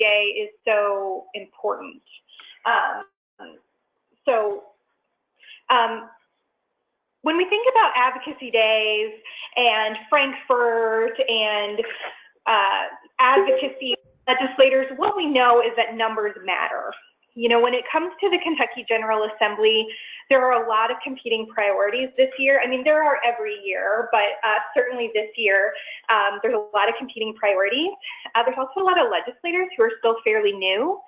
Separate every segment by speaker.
Speaker 1: Day is so important. When we think about advocacy days and Frankfurt and advocacy legislators, what we know is that numbers matter. You know, when it comes to the Kentucky General Assembly, there are a lot of competing priorities this year. I mean, there are every year, but certainly this year, there's a lot of competing priorities. There's also a lot of legislators who are still fairly new.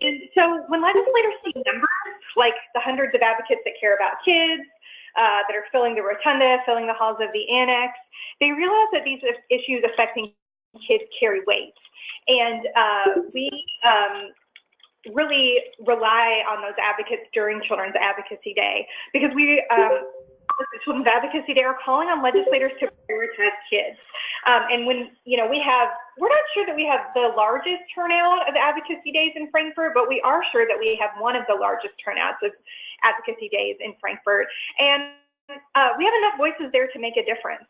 Speaker 1: And so when legislators see numbers, like the hundreds of advocates that care about kids, that are filling the rotunda, filling the halls of the annex, they realize that these issues affecting kids carry weight. And we really rely on those advocates during Children's Advocacy Day, because we, Children's Advocacy Day, are calling on legislators to prioritize kids. And when, you know, we're not sure that we have the largest turnout of advocacy days in Frankfurt, but we are sure that we have one of the largest turnouts of advocacy days in Frankfurt. And we have enough voices there to make a difference.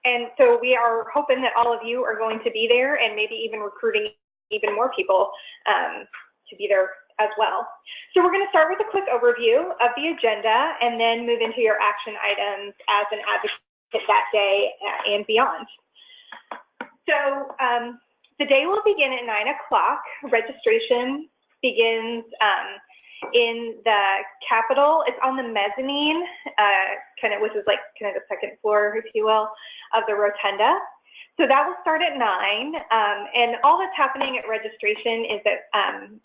Speaker 1: And so we are hoping that all of you are going to be there, and maybe even recruiting even more people to be there as well. So we're going to start with a quick overview of the agenda and then move into your action items as an advocate that day and beyond. So the day will begin at 9 o'clock. Registration begins in the Capitol. It's on the mezzanine, which is like kind of the second floor, if you will, of the rotunda. So that will start at 9, and all that's happening at registration is that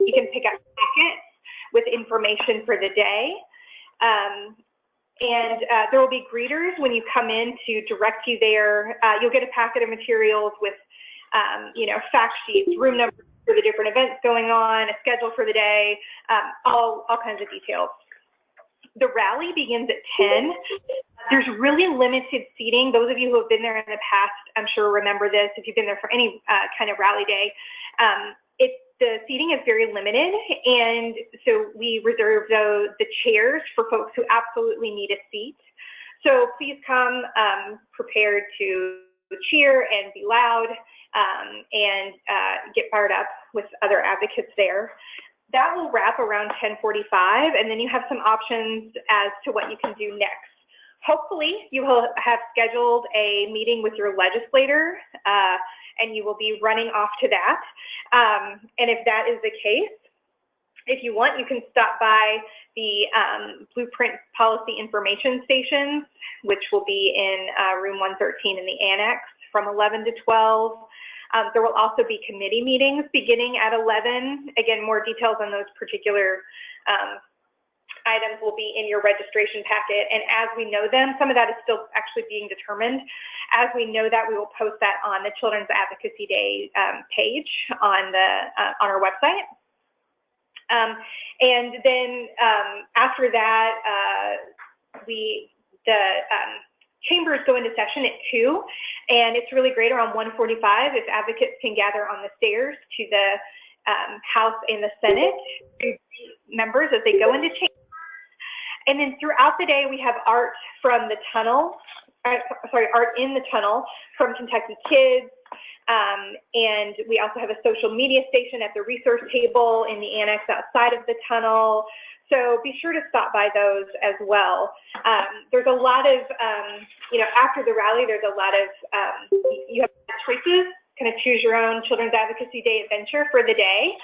Speaker 1: you can pick up packets with information for the day, and there will be greeters when you come in to direct you there. You'll get a packet of materials with, you know, fact sheets, room numbers for the different events going on, a schedule for the day, all kinds of details. The rally begins at 10. There's really limited seating. Those of you who have been there in the past, I'm sure remember this, if you've been there for any kind of rally day. The seating is very limited, and so we reserve the chairs for folks who absolutely need a seat. So please come prepared to cheer and be loud and get fired up with other advocates there. That will wrap around 10:45, and then you have some options as to what you can do next. Hopefully, you will have scheduled a meeting with your legislator, and you will be running off to that. And if that is the case, if you want, you can stop by the Blueprint Policy Information Stations, which will be in room 113 in the annex from 11 to 12. There will also be committee meetings beginning at 11. Again, more details on those particular items will be in your registration packet. And as we know them, some of that is still actually being determined. As we know that, we will post that on the Children's Advocacy Day page on our website. And then after that, the chambers go into session at 2, and it's really great around 1:45 if advocates can gather on the stairs to the House and the Senate to members as they go into chambers. And then throughout the day, we have art from the tunnel, art in the tunnel from Kentucky Kids. And we also have a social media station at the resource table in the annex outside of the tunnel. So be sure to stop by those as well. There's a lot of, you know, after the rally, there's a lot of, you have choices, kind of choose your own Children's Advocacy Day adventure for the day.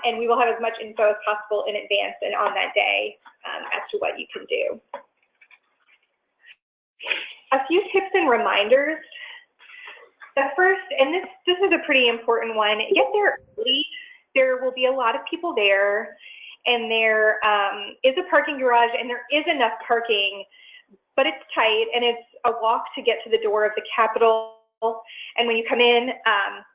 Speaker 1: And we will have as much info as possible in advance and on that day as to what you can do. A few tips and reminders. The first, and this is a pretty important one, get there early. There will be a lot of people there, and there is a parking garage, and there is enough parking, but it's tight, and it's a walk to get to the door of the Capitol. And when you come in,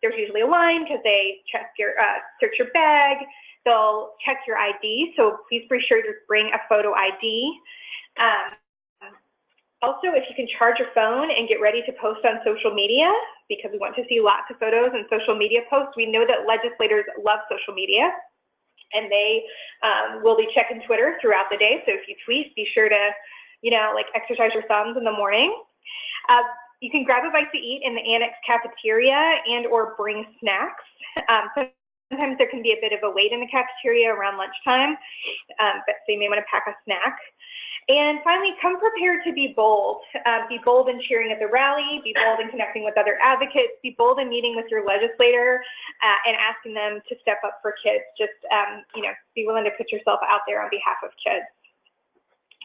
Speaker 1: there's usually a line because they check your, search your bag, they'll check your ID, so please be sure to bring a photo ID. Also, if you can charge your phone and get ready to post on social media, because we want to see lots of photos and social media posts. We know that legislators love social media, and they will be checking Twitter throughout the day. So if you tweet, be sure to, you know, like exercise your thumbs in the morning. You can grab a bite to eat in the annex cafeteria and or bring snacks. Sometimes there can be a bit of a wait in the cafeteria around lunchtime, but so you may want to pack a snack. And finally, come prepared to be bold. Be bold in cheering at the rally, be bold in connecting with other advocates, be bold in meeting with your legislator and asking them to step up for kids. Just, be willing to put yourself out there on behalf of kids.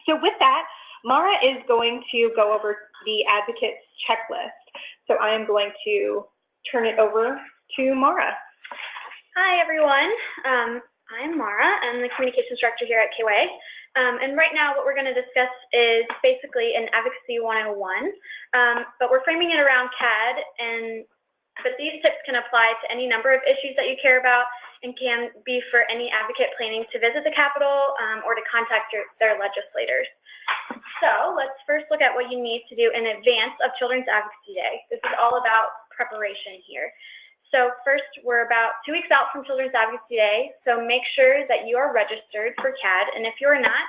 Speaker 1: So with that, Mara is going to go over the advocates checklist. So I am going to turn it over to Mara.
Speaker 2: Hi, everyone. I'm Mara. I'm the communications director here at KY. And right now what we're going to discuss is basically an Advocacy 101, but we're framing it around CAD, but these tips can apply to any number of issues that you care about and can be for any advocate planning to visit the Capitol or to contact their legislators. So let's first look at what you need to do in advance of Children's Advocacy Day. This is all about preparation here. So first, we're about 2 weeks out from Children's Advocacy Day, so make sure that you are registered for CAD, and if you're not,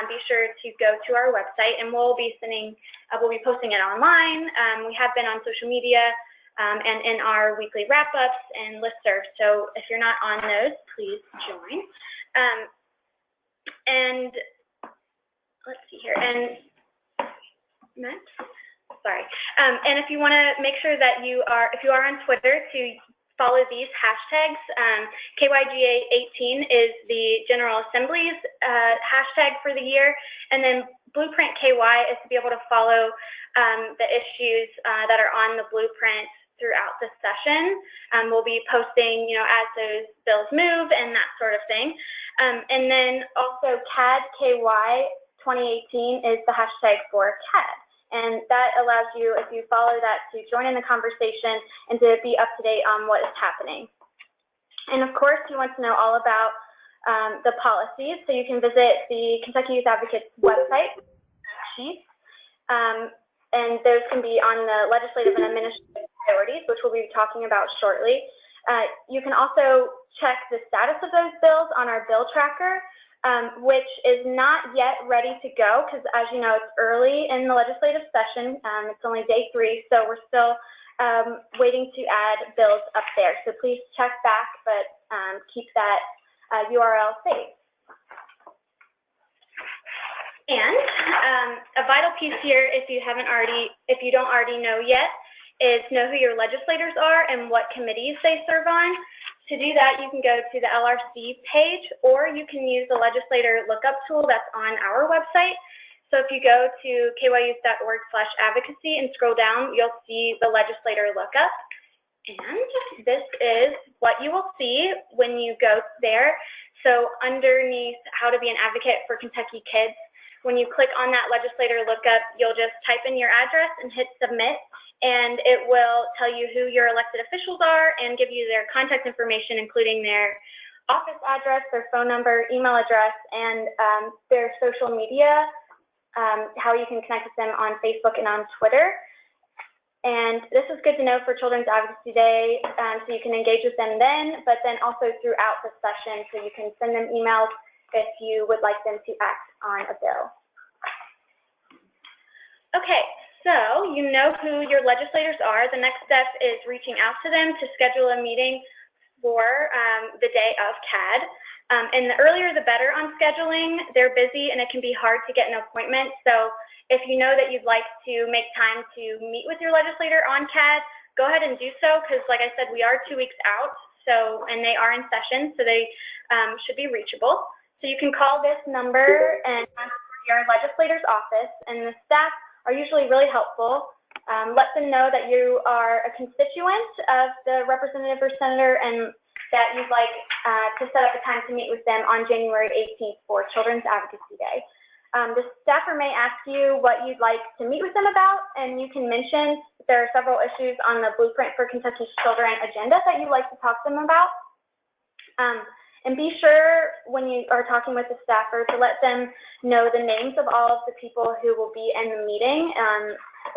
Speaker 2: be sure to go to our website, and we'll be posting it online. We have been on social media and in our weekly wrap-ups and listservs, so if you're not on those, please join. And let's see here, and next. Sorry. And if you want to make sure that if you are on Twitter, to follow these hashtags. KYGA18 is the General Assembly's hashtag for the year, and then Blueprint KY is to be able to follow the issues that are on the blueprint throughout the session. We'll be posting, as those bills move and that sort of thing. And then also CAD KY 2018 is the hashtag for CAD. And that allows you, if you follow that, to join in the conversation and to be up to date on what is happening. And of course, you want to know all about the policies, so you can visit the Kentucky Youth Advocates website sheets, and those can be on the legislative and administrative priorities, which we'll be talking about shortly. You can also check the status of those bills on our bill tracker, which is not yet ready to go because, as you know, it's early in the legislative session. It's only day 3, so we're still waiting to add bills up there. So please check back, but keep that URL safe. And a vital piece here, if you don't already know yet, is know who your legislators are and what committees they serve on. To do that, you can go to the LRC page, or you can use the legislator lookup tool that's on our website. So if you go to kyyouth.org/advocacy and scroll down, you'll see the legislator lookup. And this is what you will see when you go there. So underneath how to be an advocate for Kentucky kids, when you click on that legislator lookup, you'll just type in your address and hit submit. And it will tell you who your elected officials are and give you their contact information, including their office address, their phone number, email address, and their social media, how you can connect with them on Facebook and on Twitter. And this is good to know for Children's Advocacy Day, so you can engage with them then, but then also throughout the session, so you can send them emails if you would like them to act on a bill. Okay. So you know who your legislators are. The next step is reaching out to them to schedule a meeting for the day of CAD. And the earlier the better on scheduling. They're busy and it can be hard to get an appointment. So if you know that you'd like to make time to meet with your legislator on CAD, go ahead and do so, because like I said, we are 2 weeks out, and they are in session, so they should be reachable. So you can call this number and ask for your legislator's office, and the staff are usually really helpful. Let them know that you are a constituent of the representative or senator and that you'd like to set up a time to meet with them on January 18th for Children's Advocacy Day. The staffer may ask you what you'd like to meet with them about, and you can mention there are several issues on the Blueprint for Kentucky's Children agenda that you'd like to talk to them about. And be sure when you are talking with the staffer to let them know the names of all of the people who will be in the meeting,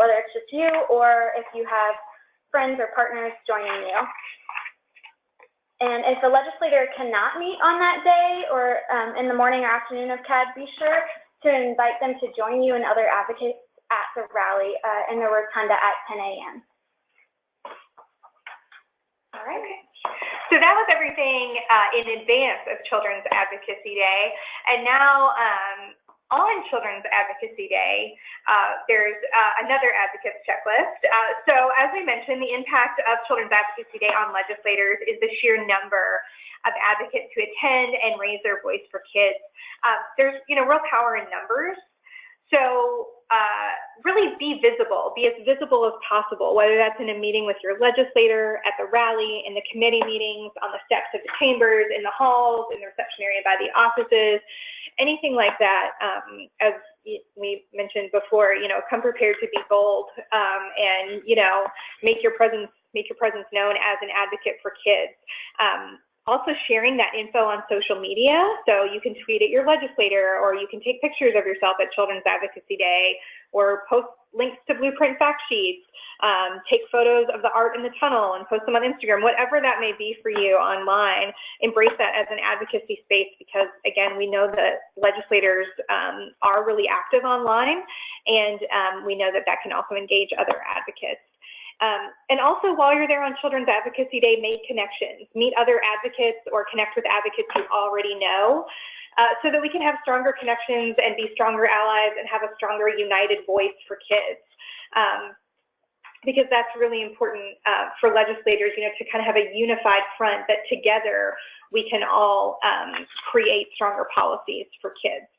Speaker 2: whether it's just you or if you have friends or partners joining you. And if a legislator cannot meet on that day or in the morning or afternoon of CAD, be sure to invite them to join you and other advocates at the rally in the rotunda at 10 a.m.
Speaker 1: All right. So that was everything in advance of Children's Advocacy Day. And now on Children's Advocacy Day, there's another advocates checklist. So as we mentioned, the impact of Children's Advocacy Day on legislators is the sheer number of advocates who attend and raise their voice for kids. There's, real power in numbers. So really be as visible as possible, whether that's in a meeting with your legislator, at the rally, in the committee meetings, on the steps of the chambers, in the halls, in the reception area by the offices, anything like that. As we mentioned before, come prepared to be bold and, make your presence known as an advocate for kids. Also sharing that info on social media, so you can tweet at your legislator, or you can take pictures of yourself at Children's Advocacy Day, or post links to blueprint fact sheets, take photos of the art in the tunnel and post them on Instagram, whatever that may be for you online. Embrace that as an advocacy space, because again, we know that legislators are really active online, and we know that that can also engage other advocates. And also, while you're there on Children's Advocacy Day, make connections, meet other advocates, or connect with advocates you already know, so that we can have stronger connections and be stronger allies and have a stronger united voice for kids. Because that's really important for legislators, to kind of have a unified front that together we can all create stronger policies for kids.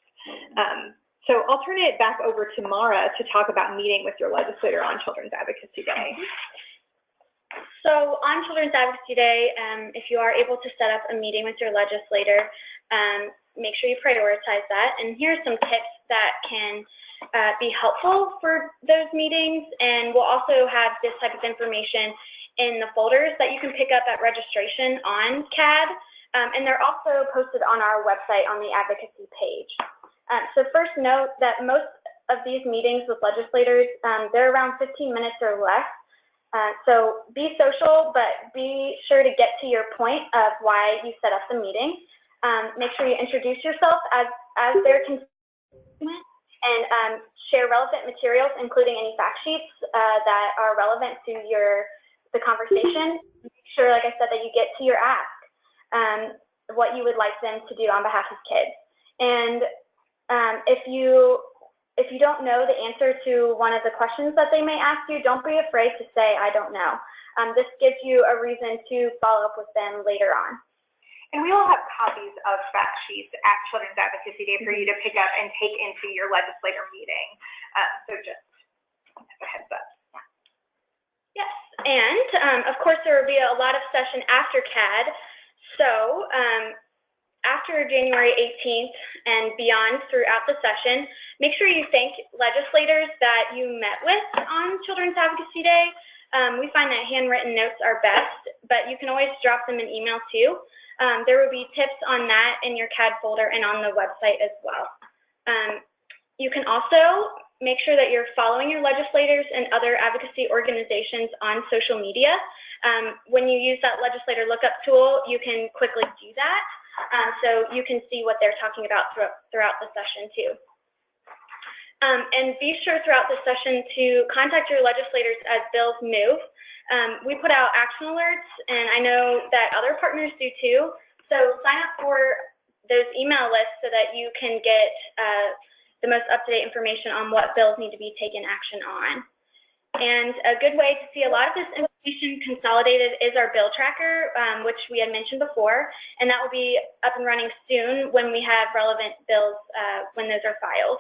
Speaker 1: So I'll turn it back over to Mara to talk about meeting with your legislator on Children's Advocacy Day.
Speaker 2: So on Children's Advocacy Day, if you are able to set up a meeting with your legislator, make sure you prioritize that. And here are some tips that can be helpful for those meetings. And we'll also have this type of information in the folders that you can pick up at registration on CAD. And they're also posted on our website on the advocacy page. So first note that most of these meetings with legislators, they're around 15 minutes or less. So be social, but be sure to get to your point of why you set up the meeting. Make sure you introduce yourself as their constituent, and share relevant materials, including any fact sheets that are relevant to the conversation. Make sure, like I said, that you get to your ask, what you would like them to do on behalf of kids. And if you don't know the answer to one of the questions that they may ask you, don't be afraid to say, I don't know. This gives you a reason to follow up with them later on.
Speaker 1: And we will have copies of fact sheets at Children's Advocacy Day for you to pick up and take into your legislator meeting. So just a heads up.
Speaker 2: Yes, and of course there will be a lot of session after CAD. So after January 18th and beyond throughout the session, make sure you thank legislators that you met with on Children's Advocacy Day. We find that handwritten notes are best, but you can always drop them an email too. There will be tips on that in your CAD folder and on the website as well. You can also make sure that you're following your legislators and other advocacy organizations on social media. When you use that legislator lookup tool, you can quickly do that. So you can see what they're talking about throughout the session too. And be sure throughout the session to contact your legislators as bills move. We put out action alerts, and I know that other partners do too. So sign up for those email lists so that you can get the most up-to-date information on what bills need to be taken action on. And a good way to see a lot of this information consolidated is our bill tracker, which we had mentioned before, and that will be up and running soon when we have relevant bills when those are filed.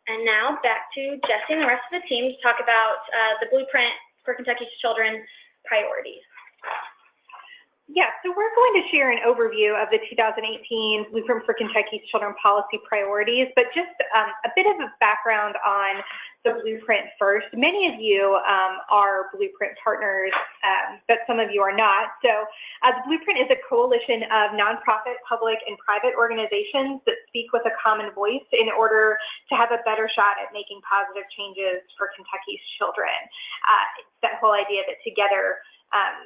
Speaker 2: And now back to Jesse and the rest of the team to talk about the blueprint for Kentucky's children priorities.
Speaker 1: Yeah, so we're going to share an overview of the 2018 Blueprint for Kentucky's Children Policy Priorities, but just a bit of a background on the Blueprint first. Many of you are Blueprint partners, but some of you are not. So the Blueprint is a coalition of nonprofit, public, and private organizations that speak with a common voice in order to have a better shot at making positive changes for Kentucky's children. It's that whole idea that together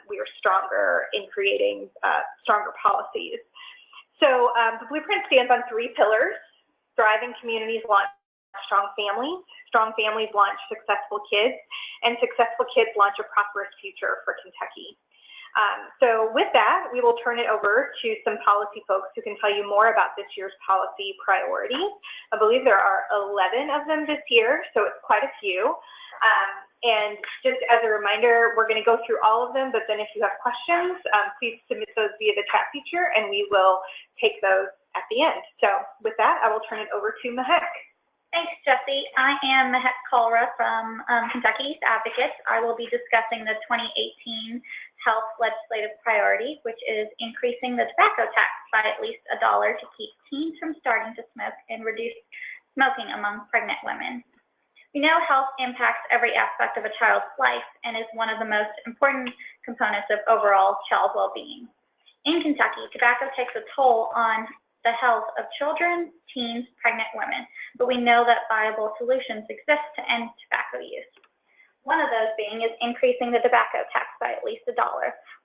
Speaker 1: we are stronger in creating stronger policies. So the Blueprint stands on 3 pillars: thriving communities, launch strong families. Strong families launch successful kids, and successful kids launch a prosperous future for Kentucky. So with that, we will turn it over to some policy folks who can tell you more about this year's policy priorities. I believe there are 11 of them this year, so it's quite a few. And just as a reminder, we're going to go through all of them, but then if you have questions, please submit those via the chat feature, and we will take those at the end. So with that, I will turn it over to Mahek.
Speaker 2: Thanks, Jessie. I am Mahek Kalra from Kentucky's Advocacy. I will be discussing the 2018 health legislative priority, which is increasing the tobacco tax by at least $1 to keep teens from starting to smoke and reduce smoking among pregnant women. We know health impacts every aspect of a child's life and is one of the most important components of overall child well-being. In Kentucky, tobacco takes a toll on the health of children, teens, pregnant women, but we know that viable solutions exist to end tobacco use. One of those being is increasing the tobacco tax by at least $1,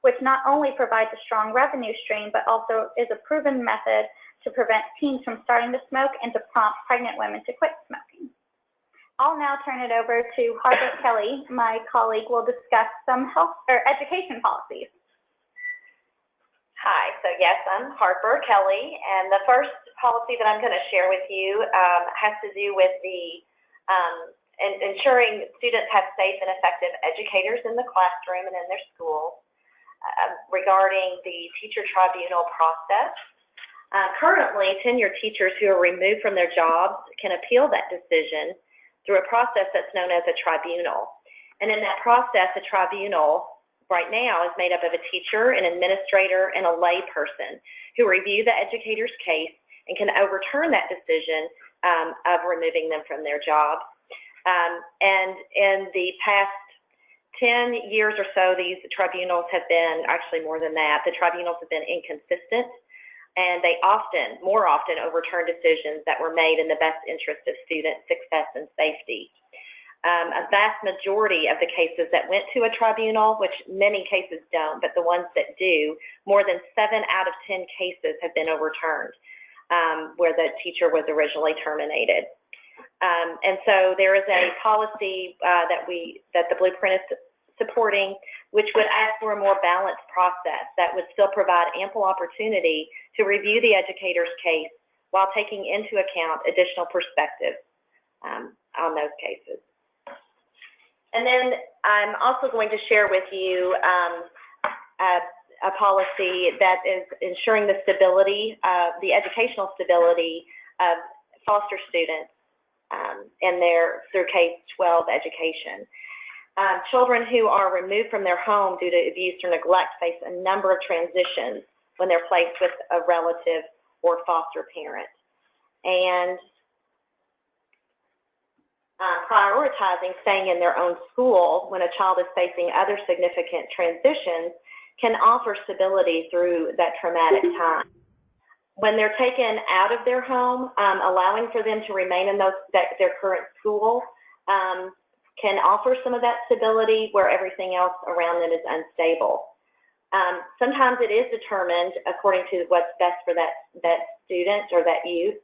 Speaker 2: which not only provides a strong revenue stream, but also is a proven method to prevent teens from starting to smoke and to prompt pregnant women to quit smoking. I'll now turn it over to Harper Kelly. My colleague will discuss some health or education policies.
Speaker 3: Hi, so yes, I'm Harper Kelly, and the first policy that I'm going to share with you has to do with the ensuring students have safe and effective educators in the classroom and in their schools, regarding the teacher tribunal process. Currently, tenured teachers who are removed from their jobs can appeal that decision through a process that's known as a tribunal. And in that process, a tribunal right now is made up of a teacher, an administrator, and a lay person who review the educator's case and can overturn that decision of removing them from their job. And in the past 10 years or so, these tribunals have been, actually more than that, the tribunals have been inconsistent, and they more often overturn decisions that were made in the best interest of student success and safety. A vast majority of the cases that went to a tribunal, which many cases don't, but the ones that do, more than 7 out of 10 cases have been overturned where the teacher was originally terminated. And so there is a policy that the Blueprint is supporting, which would ask for a more balanced process that would still provide ample opportunity to review the educator's case while taking into account additional perspectives on those cases. And then I'm also going to share with you a policy that is ensuring the stability, the educational stability of foster students and through K-12 education. Children who are removed from their home due to abuse or neglect face a number of transitions when they're placed with a relative or foster parent. And prioritizing staying in their own school when a child is facing other significant transitions can offer stability through that traumatic time. When they're taken out of their home, allowing for them to remain in their current school can offer some of that stability where everything else around them is unstable. Sometimes it is determined according to what's best for that student or that youth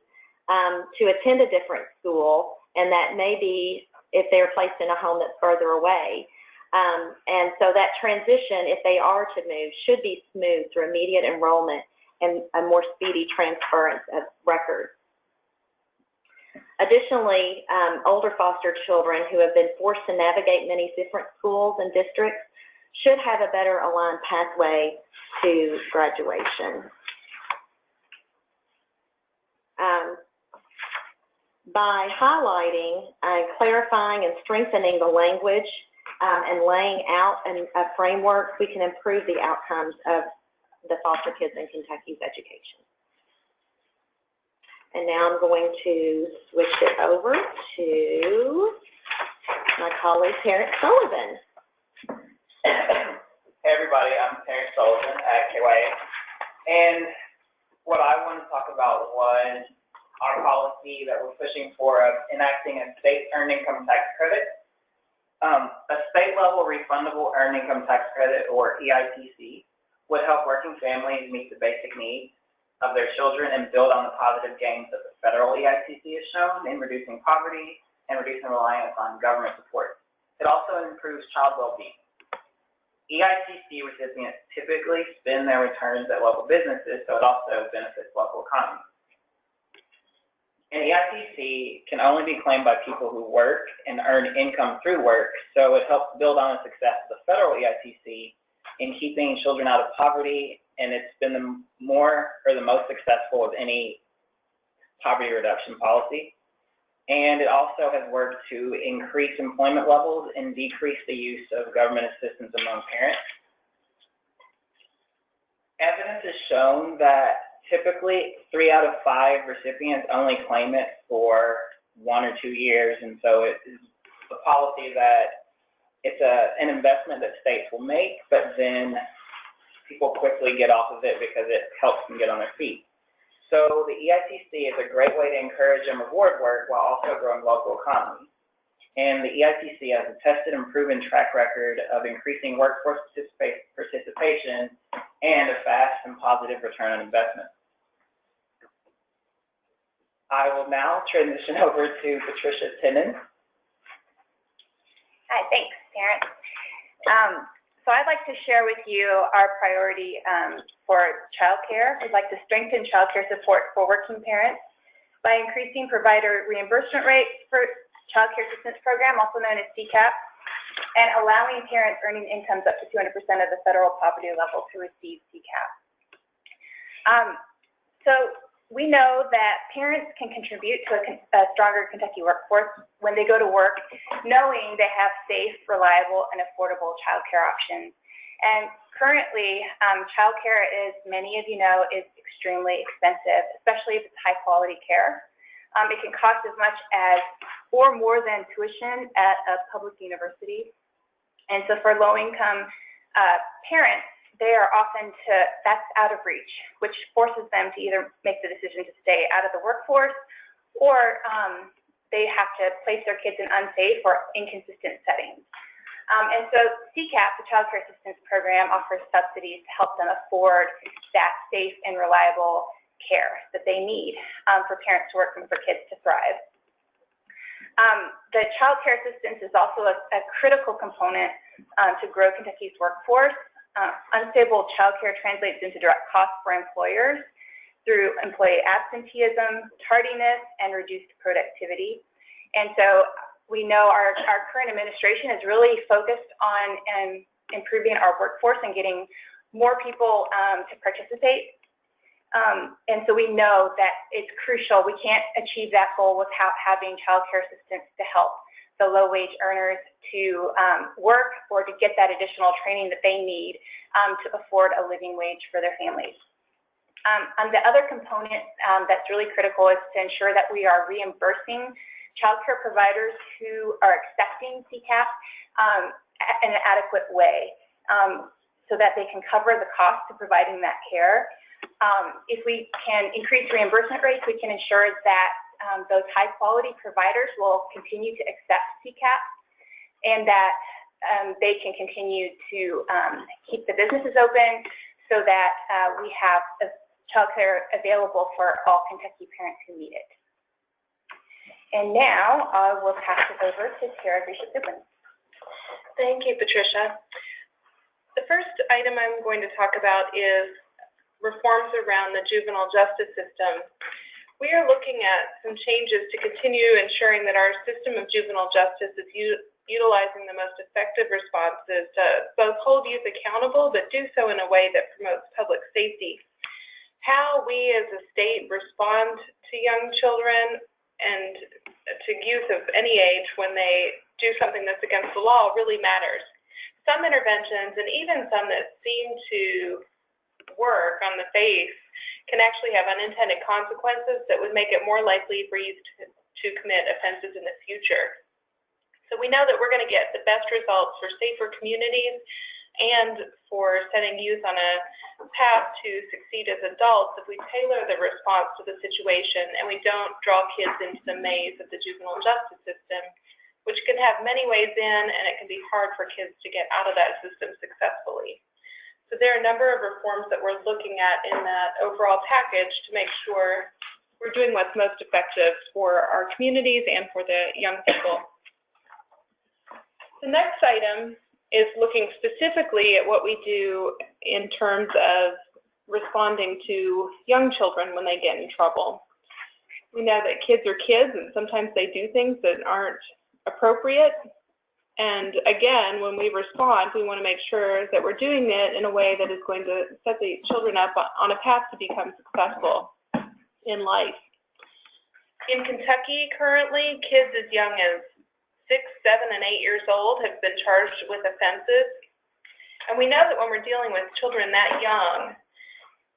Speaker 3: to attend a different school, and that may be if they're placed in a home that's further away. And so that transition, if they are to move, should be smooth through immediate enrollment and a more speedy transference of records. Additionally, older foster children who have been forced to navigate many different schools and districts should have a better aligned pathway to graduation. By highlighting, clarifying, and strengthening the language and laying out a framework, we can improve the outcomes of the foster kids in Kentucky's education. And now I'm going to switch it over to my colleague, Terrence Sullivan.
Speaker 4: Hey everybody, I'm Terrence Sullivan at KYA. And what I want to talk about was our policy that we're pushing for enacting a state earned income tax credit. A state level refundable earned income tax credit, or EITC, would help working families meet the basic needs of their children and build on the positive gains that the federal EITC has shown in reducing poverty and reducing reliance on government support. It also improves child well-being. EITC recipients typically spend their returns at local businesses, so it also benefits local economies. And EITC can only be claimed by people who work and earn income through work, so it helps build on the success of the federal EITC in keeping children out of poverty, and it's been the most successful of any poverty reduction policy. And it also has worked to increase employment levels and decrease the use of government assistance among parents. Evidence has shown that typically 3 out of 5 recipients only claim it for 1 or 2 years, and so it is a policy that it's an investment that states will make, but then people quickly get off of it because it helps them get on their feet. So the EITC is a great way to encourage and reward work while also growing local economy. And the EITC has a tested and proven track record of increasing workforce participation and a fast and positive return on investment. I will now transition over to Patricia Tinnen.
Speaker 5: Hi, thanks, Terrence. So I'd like to share with you our priority for childcare. We'd like to strengthen childcare support for working parents by increasing provider reimbursement rates for Childcare Assistance Program, also known as CCAP, and allowing parents earning incomes up to 200% of the federal poverty level to receive CCAP. So we know that parents can contribute to a stronger Kentucky workforce when they go to work, knowing they have safe, reliable, and affordable childcare options. And currently, childcare, as many of you know, is extremely expensive, especially if it's high-quality care. It can cost as much as or more than tuition at a public university. And so for low-income parents, they are often that's out of reach, which forces them to either make the decision to stay out of the workforce, or they have to place their kids in unsafe or inconsistent settings. And so CCAP, the Child Care Assistance Program, offers subsidies to help them afford that safe and reliable care that they need for parents to work and for kids to thrive. The child care assistance is also a critical component to grow Kentucky's workforce. Unstable child care translates into direct costs for employers through employee absenteeism, tardiness, and reduced productivity. And so we know our current administration is really focused on improving our workforce and getting more people to participate. And so we know that it's crucial. We can't achieve that goal without having child care assistance to help the low-wage earners to work or to get that additional training that they need to afford a living wage for their families. And the other component that's really critical is to ensure that we are reimbursing child care providers who are accepting CCAP in an adequate way so that they can cover the cost of providing that care. If we can increase reimbursement rates, we can ensure that those high-quality providers will continue to accept CCAP, and that they can continue to keep the businesses open so that we have child care available for all Kentucky parents who need it. And now I will pass it over to Tara Bishop-Goodwin.
Speaker 6: Thank you, Patricia. The first item I'm going to talk about is reforms around the juvenile justice system. We are looking at some changes to continue ensuring that our system of juvenile justice is utilizing the most effective responses to both hold youth accountable, but do so in a way that promotes public safety. How we as a state respond to young children and to youth of any age when they do something that's against the law really matters. Some interventions, and even some that seem to work on the face, can actually have unintended consequences that would make it more likely for youth to commit offenses in the future. So we know that we're going to get the best results for safer communities and for setting youth on a path to succeed as adults if we tailor the response to the situation and we don't draw kids into the maze of the juvenile justice system, which can have many ways in, and it can be hard for kids to get out of that system successfully. So there are a number of reforms that we're looking at in that overall package to make sure we're doing what's most effective for our communities and for the young people. The next item is looking specifically at what we do in terms of responding to young children when they get in trouble. We know that kids are kids, and sometimes they do things that aren't appropriate. And again, when we respond, we want to make sure that we're doing it in a way that is going to set the children up on a path to become successful in life. In Kentucky, currently, kids as young as 6, 7, and 8 years old have been charged with offenses. And we know that when we're dealing with children that young,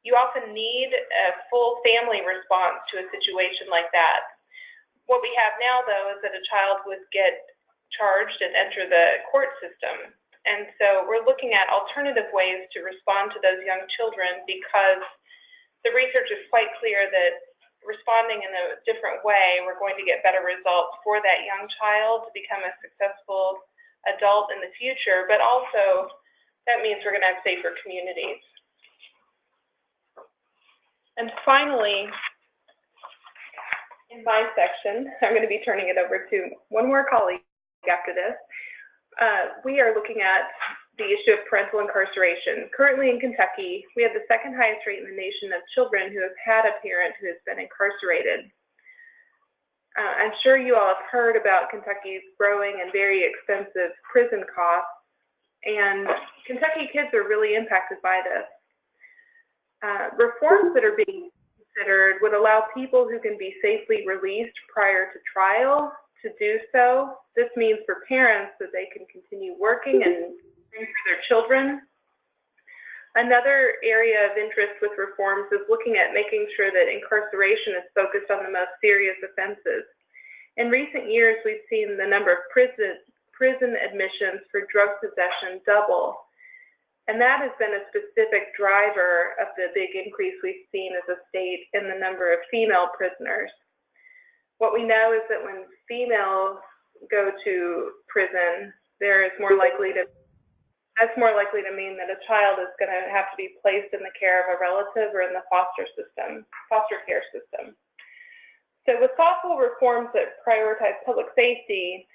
Speaker 6: you often need a full family response to a situation like that. What we have now, though, is that a child would get charged and enter the court system. And so we're looking at alternative ways to respond to those young children, because the research is quite clear that responding in a different way, we're going to get better results for that young child to become a successful adult in the future, but also that means we're going to have safer communities. And finally, in my section, I'm going to be turning it over to one more colleague after this. We are looking at the issue of parental incarceration. Currently in Kentucky, we have the second highest rate in the nation of children who have had a parent who has been incarcerated. I'm sure you all have heard about Kentucky's growing and very expensive prison costs, and Kentucky kids are really impacted by this. Reforms that are being considered would allow people who can be safely released prior to trial to do so. This means for parents that they can continue working and caring for their children. Another area of interest with reforms is looking at making sure that incarceration is focused on the most serious offenses. In recent years, we've seen the number of prison admissions for drug possession double. And that has been a specific driver of the big increase we've seen as a state in the number of female prisoners. What we know is that when females go to prison, that's more likely to mean that a child is going to have to be placed in the care of a relative or in the foster care system. So with thoughtful reforms that prioritize public safety,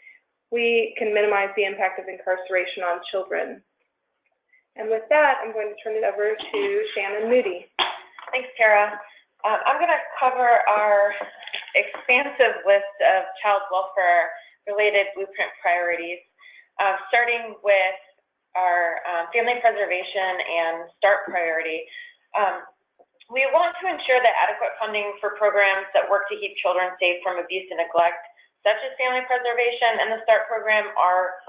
Speaker 6: we can minimize the impact of incarceration on children. And with that, I'm going to turn it over to Shannon Moody.
Speaker 3: Thanks, Tara. I'm going to cover our expansive list of child welfare-related blueprint priorities, starting with our family preservation and START priority. We want to ensure that adequate funding for programs that work to keep children safe from abuse and neglect, such as family preservation and the START program, are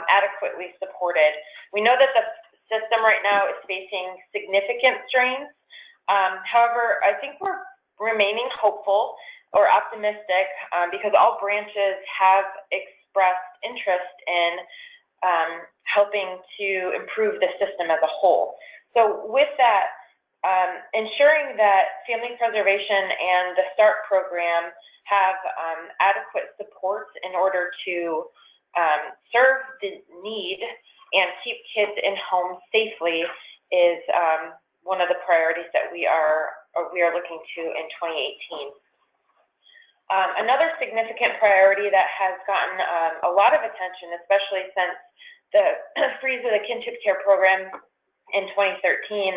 Speaker 3: adequately supported. We know that the system right now is facing significant strains. However, I think we're remaining hopeful or optimistic because all branches have expressed interest in helping to improve the system as a whole. So with that, ensuring that family preservation and the START program have adequate support in order to serve the need and keep kids in homes safely is one of the priorities that we are looking to in 2018. Another significant priority that has gotten a lot of attention, especially since the freeze of the kinship care program in 2013,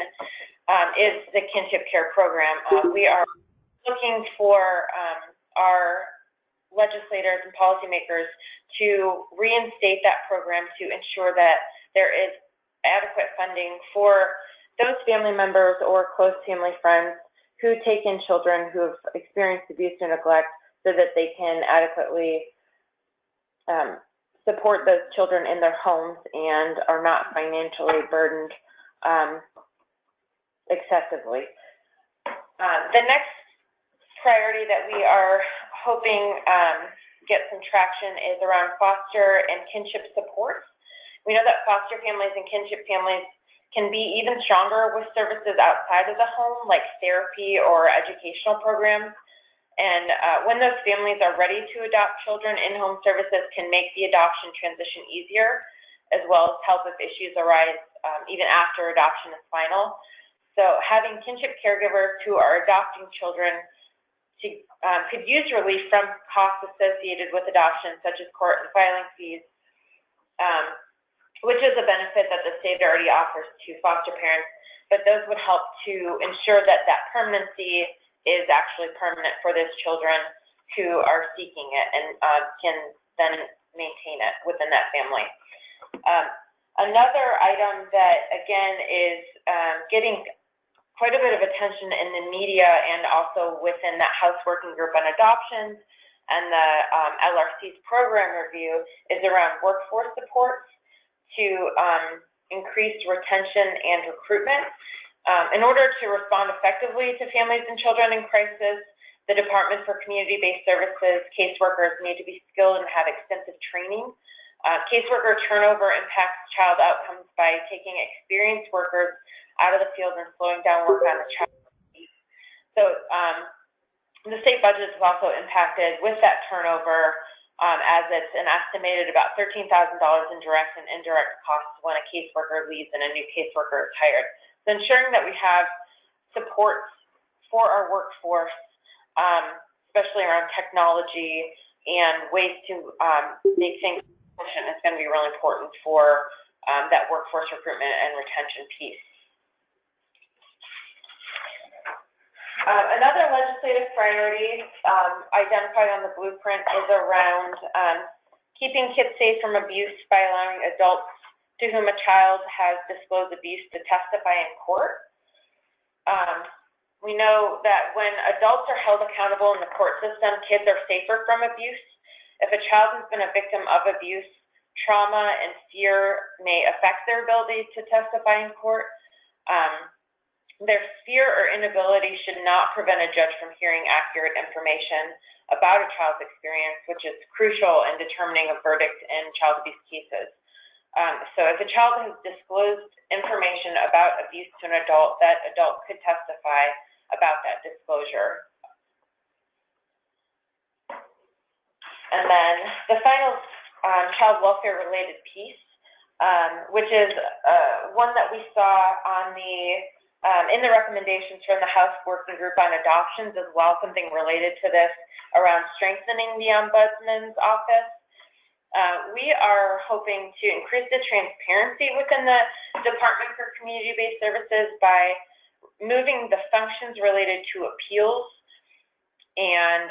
Speaker 3: is the kinship care program. We are looking for our legislators and policymakers to reinstate that program to ensure that there is adequate funding for those family members or close family friends who take in children who have experienced abuse or neglect, so that they can adequately support those children in their homes and are not financially burdened excessively. The next priority that we are hoping get some traction is around foster and kinship supports. We know that foster families and kinship families can be even stronger with services outside of the home, like therapy or educational programs. And when those families are ready to adopt children, in-home services can make the adoption transition easier, as well as help if issues arise even after adoption is final. So having kinship caregivers who are adopting children could use relief from costs associated with adoption, such as court and filing fees, which is a benefit that the state already offers to foster parents, but those would help to ensure that that permanency is actually permanent for those children who are seeking it and can then maintain it within that family. Another item that, again, is getting quite a bit of attention in the media and also within that House Working Group on Adoptions and the LRC's program review is around workforce supports to increase retention and recruitment. In order to respond effectively to families and children in crisis, the Department for Community-Based Services caseworkers need to be skilled and have extensive training. Caseworker turnover impacts child outcomes by taking experienced workers out of the field and slowing down work on the child. So the state budget is also impacted with that turnover, as it's an estimated about $13,000 in direct and indirect costs when a caseworker leaves and a new caseworker is hired. So ensuring that we have supports for our workforce, especially around technology and ways to make things efficient, is going to be really important for that workforce recruitment and retention piece. Another legislative priority identified on the blueprint is around keeping kids safe from abuse by allowing adults to whom a child has disclosed abuse to testify in court. We know that when adults are held accountable in the court system, kids are safer from abuse. If a child has been a victim of abuse, trauma and fear may affect their ability to testify in court. Their fear or inability should not prevent a judge from hearing accurate information about a child's experience, which is crucial in determining a verdict in child abuse cases. So if a child has disclosed information about abuse to an adult, that adult could testify about that disclosure. And then the final child welfare related piece, which is one that we saw on the in the recommendations from the House Working Group on Adoptions as well, something related to this around strengthening the Ombudsman's office. We are hoping to increase the transparency within the Department for Community-Based Services by moving the functions related to appeals and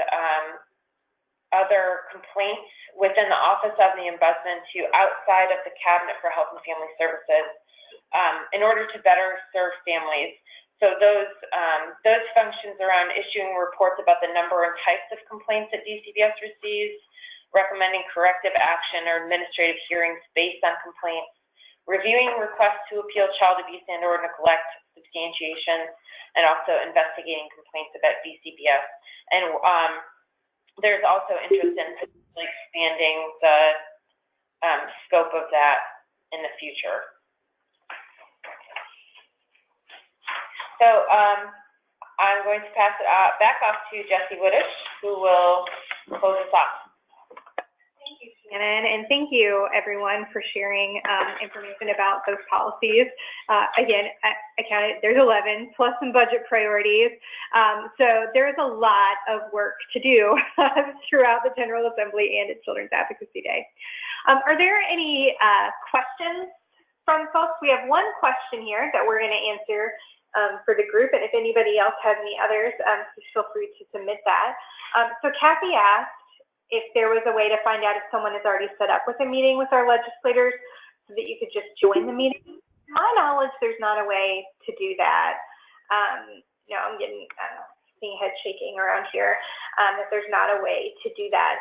Speaker 3: other complaints within the Office of the Ombudsman to outside of the Cabinet for Health and Family Services in order to better serve families. So those functions around issuing reports about the number and types of complaints that DCBS receives, recommending corrective action or administrative hearings based on complaints, reviewing requests to appeal child abuse and or neglect substantiation, and also investigating complaints about DCBS. And there's also interest in potentially expanding the scope of that in the future. So I'm going to pass it back off to Jessie Woodish, who will close us off.
Speaker 1: Thank you, Shannon, and thank you, everyone, for sharing information about those policies. Again, I counted, there's 11, plus some budget priorities. So there's a lot of work to do throughout the General Assembly and at Children's Advocacy Day. Are there any questions from folks? We have one question here that we're going to answer for the group, and if anybody else has any others, please feel free to submit that. So Kathy asked if there was a way to find out if someone is already set up with a meeting with our legislators so that you could just join the meeting. To my knowledge, there's not a way to do that. You know, I'm getting, seeing head shaking around here, that there's not a way to do that.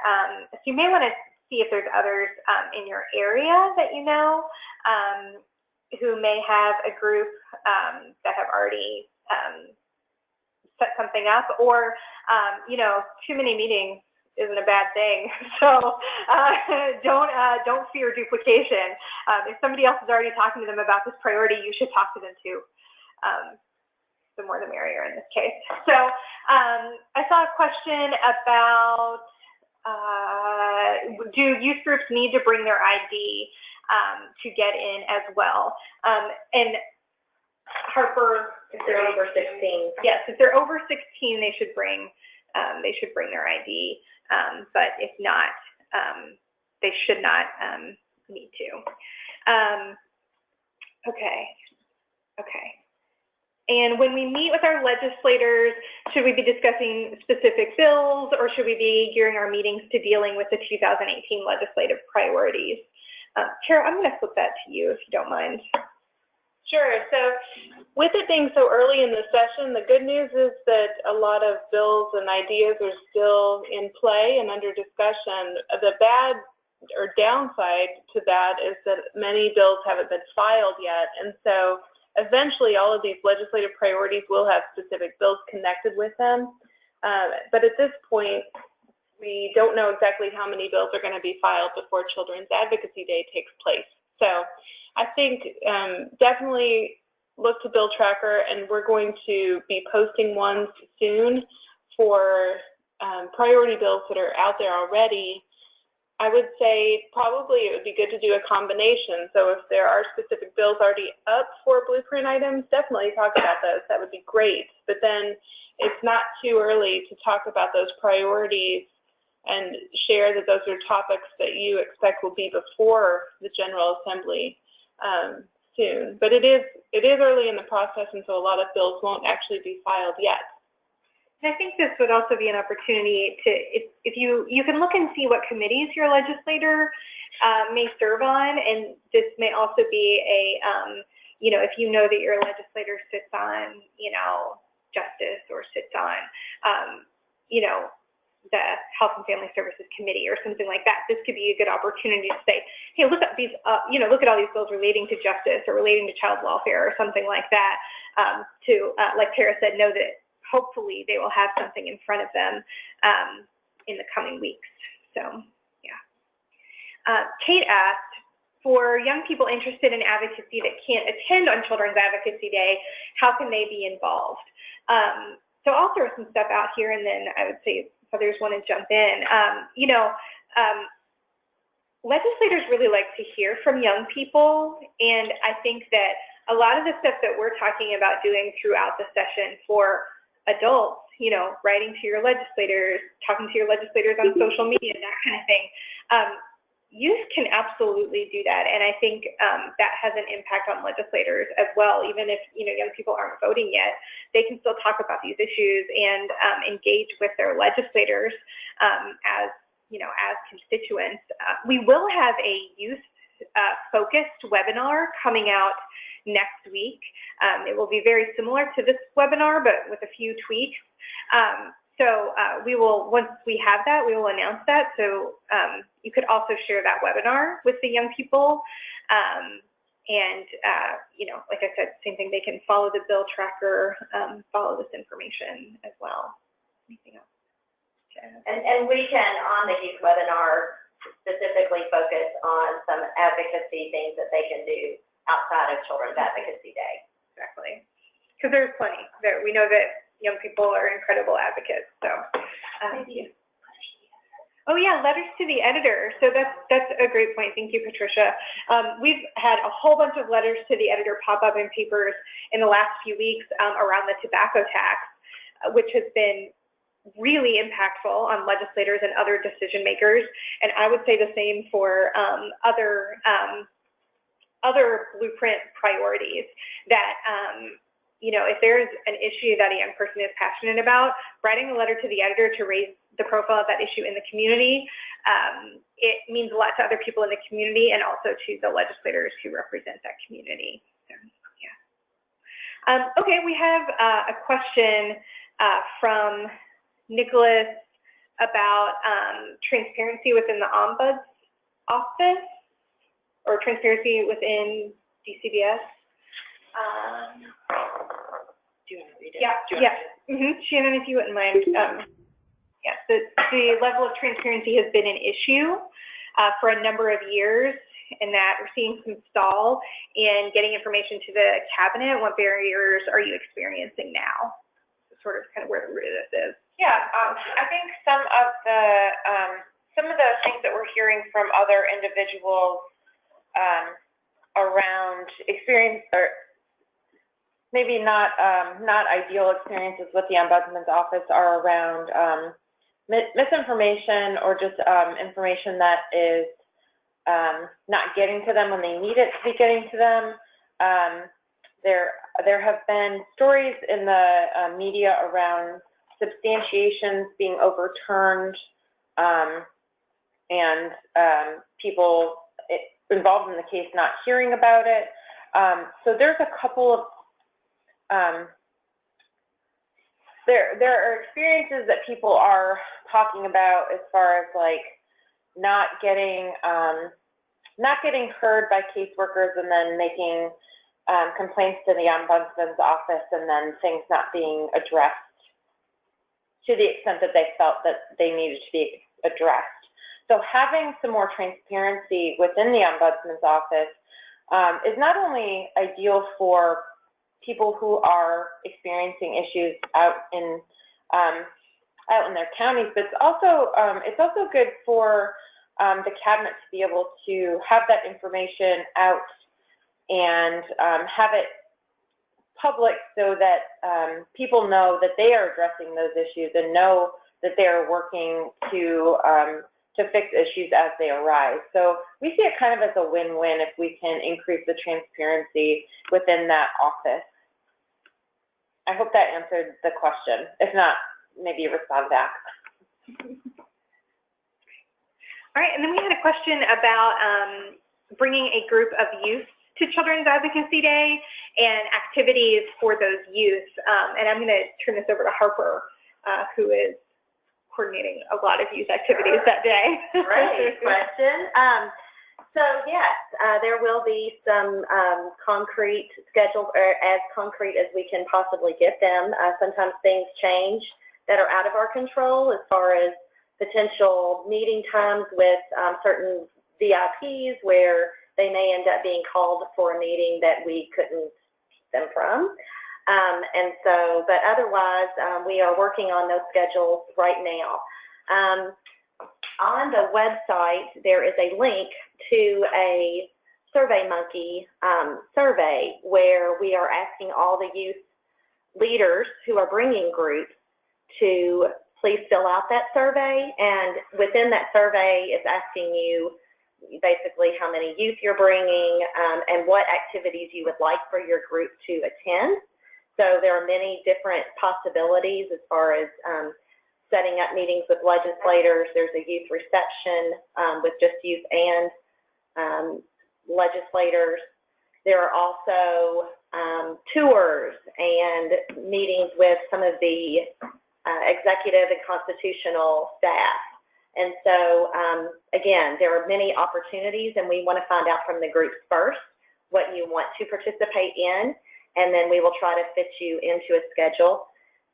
Speaker 1: So you may want to see if there's others in your area that you know who may have a group that have already set something up, or, you know, too many meetings isn't a bad thing. So don't fear duplication. If somebody else is already talking to them about this priority, you should talk to them too. The more the merrier in this case. So I saw a question about do youth groups need to bring their ID? to get in as well. And Harper,
Speaker 3: if they're over 16.
Speaker 1: Yes, if they're over 16, they should bring their ID. But if not, they should not need to. Okay. And when we meet with our legislators, should we be discussing specific bills, or should we be gearing our meetings to dealing with the 2018 legislative priorities? Tara, I'm going to flip that to you if you don't mind.
Speaker 6: Sure. So with it being so early in the session, the good news is that a lot of bills and ideas are still in play and under discussion. The bad or downside to that is that many bills haven't been filed yet, and so eventually all of these legislative priorities will have specific bills connected with them. But at this point, we don't know exactly how many bills are going to be filed before Children's Advocacy Day takes place. So I think definitely look to Bill Tracker, and we're going to be posting ones soon for priority bills that are out there already. I would say probably it would be good to do a combination. So if there are specific bills already up for blueprint items, definitely talk about those. That would be great. But then it's not too early to talk about those priorities and share that those are topics that you expect will be before the General Assembly soon. But it is early in the process, and so a lot of bills won't actually be filed yet.
Speaker 1: And I think this would also be an opportunity to, if you can look and see what committees your legislator may serve on, and this may also be a, if you know that your legislator sits on, Justice or sits on, the Health and Family Services Committee or something like that, this could be a good opportunity to say, hey, look at these, look at all these bills relating to justice or relating to child welfare or something like that, like Tara said, know that hopefully they will have something in front of them in the coming weeks. So, yeah. Kate asked, for young people interested in advocacy that can't attend on Children's Advocacy Day, how can they be involved? So I'll throw some stuff out here, and then I would say if others want to jump in. Legislators really like to hear from young people, and I think that a lot of the stuff that we're talking about doing throughout the session for adults, writing to your legislators, talking to your legislators on social media, that kind of thing. Youth can absolutely do that, and I think that has an impact on legislators as well. Even if young people aren't voting yet, they can still talk about these issues and engage with their legislators as constituents. We will have a youth focused webinar coming out next week. It will be very similar to this webinar, but with a few tweaks. So we will, once we have that, we will announce that. So you could also share that webinar with the young people. Like I said, same thing, they can follow the bill tracker, follow this information as well. Anything else?
Speaker 3: And we can, on the youth webinar, specifically focus on some advocacy things that they can do outside of Children's Advocacy Day.
Speaker 1: Exactly. Because there's plenty. We know that young people are incredible advocates. So, oh yeah, letters to the editor. So that's a great point. Thank you, Patricia. We've had a whole bunch of letters to the editor pop up in papers in the last few weeks around the tobacco tax, which has been really impactful on legislators and other decision makers. And I would say the same for other blueprint priorities that, if there's an issue that a young person is passionate about, writing a letter to the editor to raise the profile of that issue in the community, it means a lot to other people in the community and also to the legislators who represent that community. So, yeah. Okay, we have a question from Nicholas about transparency within the Ombuds office, or transparency within DCBS.
Speaker 6: Do you want to read it?
Speaker 1: Yeah. Shannon, if you wouldn't mind. Yes, the level of transparency has been an issue for a number of years, and that we're seeing some stall in getting information to the cabinet. What barriers are you experiencing now? Sort of kind of where the root of this is.
Speaker 7: Yeah, I think some of the things that we're hearing from other individuals
Speaker 8: around experience, or maybe not ideal experiences with the Ombudsman's office, are around misinformation, or just information that is not getting to them when they need it to be getting to them. There have been stories in the media around substantiations being overturned, and people involved in the case not hearing about it. So there's a couple of there are experiences that people are talking about as far as like not getting heard by caseworkers, and then making complaints to the Ombudsman's office, and then things not being addressed to the extent that they felt that they needed to be addressed. So having some more transparency within the Ombudsman's office is not only ideal for people who are experiencing issues out in their counties, but it's also good for the cabinet to be able to have that information out and have it public, so that people know that they are addressing those issues and know that they are working to fix issues as they arise. So we see it kind of as a win-win if we can increase the transparency within that office. I hope that answered the question. If not, maybe respond back.
Speaker 1: All right, and then we had a question about bringing a group of youth to Children's Advocacy Day and activities for those youth. And I'm going to turn this over to Harper, who is coordinating a lot of youth activities that day.
Speaker 3: Great question. So yes, there will be some concrete schedules, or as concrete as we can possibly get them. Sometimes things change that are out of our control, as far as potential meeting times with certain VIPs, where they may end up being called for a meeting that we couldn't keep them from. And so, but otherwise, we are working on those schedules right now. On the website, there is a link to a SurveyMonkey survey, where we are asking all the youth leaders who are bringing groups to please fill out that survey. And within that survey, it's asking you basically how many youth you're bringing, and what activities you would like for your group to attend. So there are many different possibilities as far as setting up meetings with legislators. There's a youth reception with just youth and legislators. There are also tours and meetings with some of the executive and constitutional staff. And so, again, there are many opportunities, and we want to find out from the groups first what you want to participate in, and then we will try to fit you into a schedule.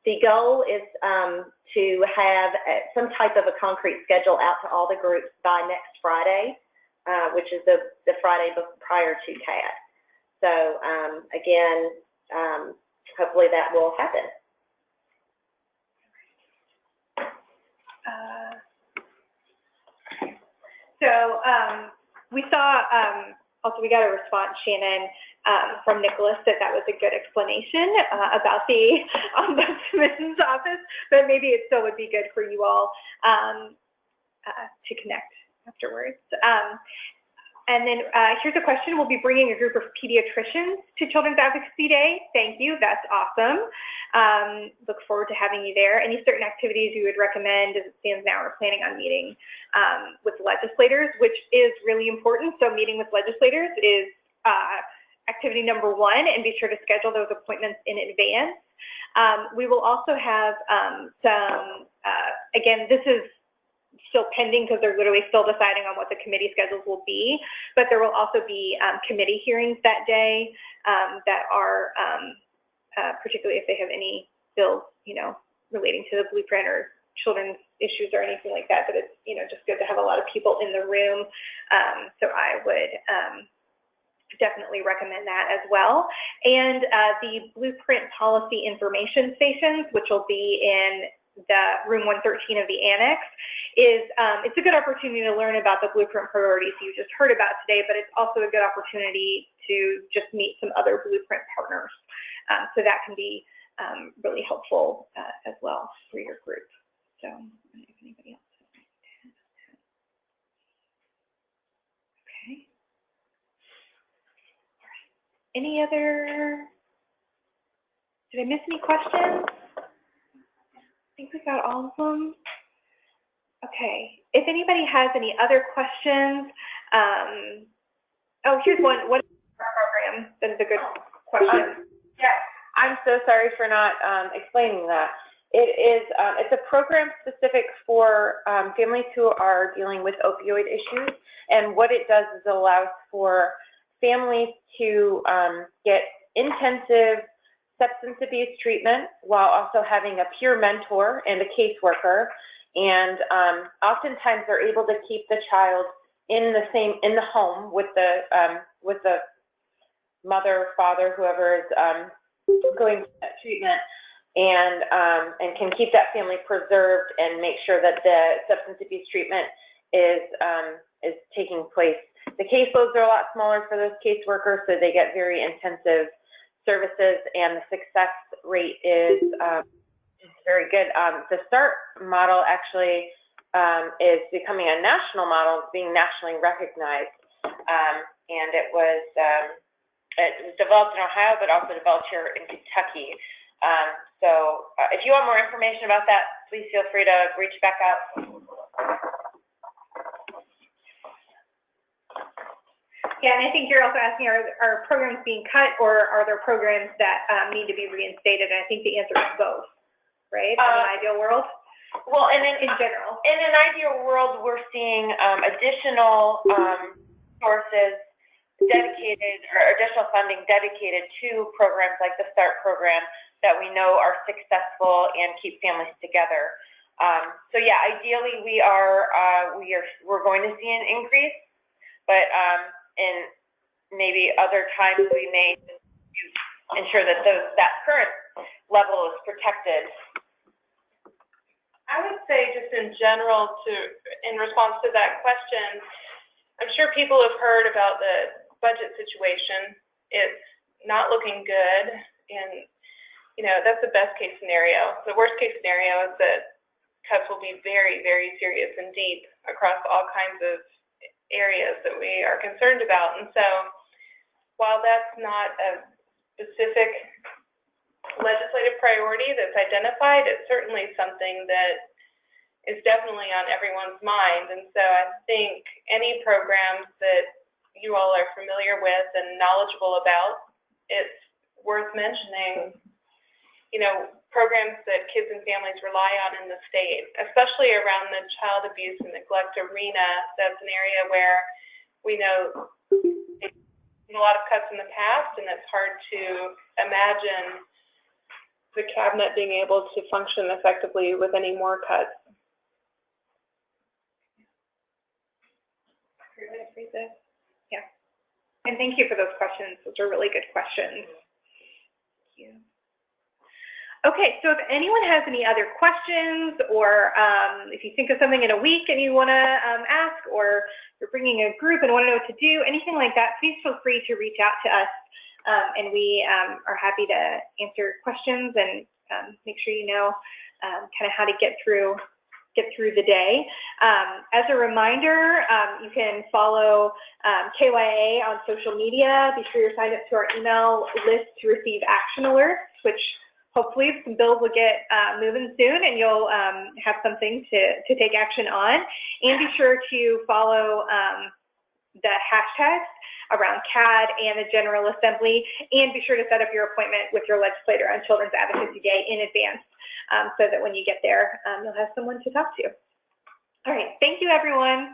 Speaker 3: The goal is to have some type of a concrete schedule out to all the groups by next Friday, which is the Friday prior to CAD. So, again, hopefully that will happen.
Speaker 1: So we saw, also we got a response, Shannon, from Nicholas, that was a good explanation about the Ombudsman's office, but maybe it still would be good for you all to connect afterwards. And then here's a question. We'll be bringing a group of pediatricians to Children's Advocacy Day. Thank you. That's awesome. Look forward to having you there. Any certain activities you would recommend? As it stands now, we're planning on meeting with legislators, which is really important. So meeting with legislators is activity number one, and be sure to schedule those appointments in advance. We will also have some, again, this is still pending because they're literally still deciding on what the committee schedules will be, but there will also be committee hearings that day that are, particularly if they have any bills, relating to the blueprint or children's issues or anything like that, but it's, just good to have a lot of people in the room. So I would definitely recommend that as well. And the blueprint policy information stations, which will be in the room 113 of the annex, is it's a good opportunity to learn about the Blueprint priorities you just heard about today, but it's also a good opportunity to just meet some other Blueprint partners. So that can be really helpful as well for your group. So, I don't know if anybody else. Okay. Any other, did I miss any questions? I think we got all of them. Okay, if anybody has any other questions, oh, here's one. What is our program? That is a good question.
Speaker 8: Yeah, I'm so sorry for not explaining that. It is, it's a program specific for families who are dealing with opioid issues, and what it does is it allows for families to get intensive substance abuse treatment while also having a peer mentor and a caseworker, and oftentimes they're able to keep the child in the home with the mother, father, whoever is going through that treatment, and can keep that family preserved and make sure that the substance abuse treatment is taking place. The caseloads are a lot smaller for those caseworkers, so they get very intensive services, and the success rate is very good. The START model actually is becoming a national model, being nationally recognized, and it was developed in Ohio, but also developed here in Kentucky. So if you want more information about that, please feel free to reach back out.
Speaker 1: Yeah, and I think you're also asking, are programs being cut, or are there programs that need to be reinstated? And I think the answer is both, right? In an ideal world?
Speaker 8: Well, and in
Speaker 1: general.
Speaker 8: In an ideal world, we're seeing additional sources dedicated, or additional funding dedicated to programs like the START program that we know are successful and keep families together. So yeah, ideally we're going to see an increase, but in maybe other times we may ensure that that current level is protected.
Speaker 6: I would say just in general, in response to that question, I'm sure people have heard about the budget situation. It's not looking good, and that's the best case scenario. The worst case scenario is that cuts will be very, very serious and deep across all kinds of areas that we are concerned about. And so while that's not a specific legislative priority that's identified, it's certainly something that is definitely on everyone's mind. And so I think any programs that you all are familiar with and knowledgeable about, it's worth mentioning, programs that kids and families rely on in the state, especially around the child abuse and neglect arena. That's an area where we know there's been a lot of cuts in the past, and it's hard to imagine the cabinet being able to function effectively with any more cuts.
Speaker 1: Yeah. And thank you for those questions. Those are really good questions. Thank you. Okay, so if anyone has any other questions, or if you think of something in a week and you want to ask, or you're bringing a group and want to know what to do, anything like that, please feel free to reach out to us, and we are happy to answer questions and make sure you know kind of how to get through the day. As a reminder, you can follow KYA on social media. Be sure you're signed up to our email list to receive action alerts, which hopefully some bills will get moving soon, and you'll have something to take action on. And be sure to follow the hashtags around CAD and the General Assembly, and be sure to set up your appointment with your legislator on Children's Advocacy Day in advance, so that when you get there, you'll have someone to talk to. All right, thank you, everyone.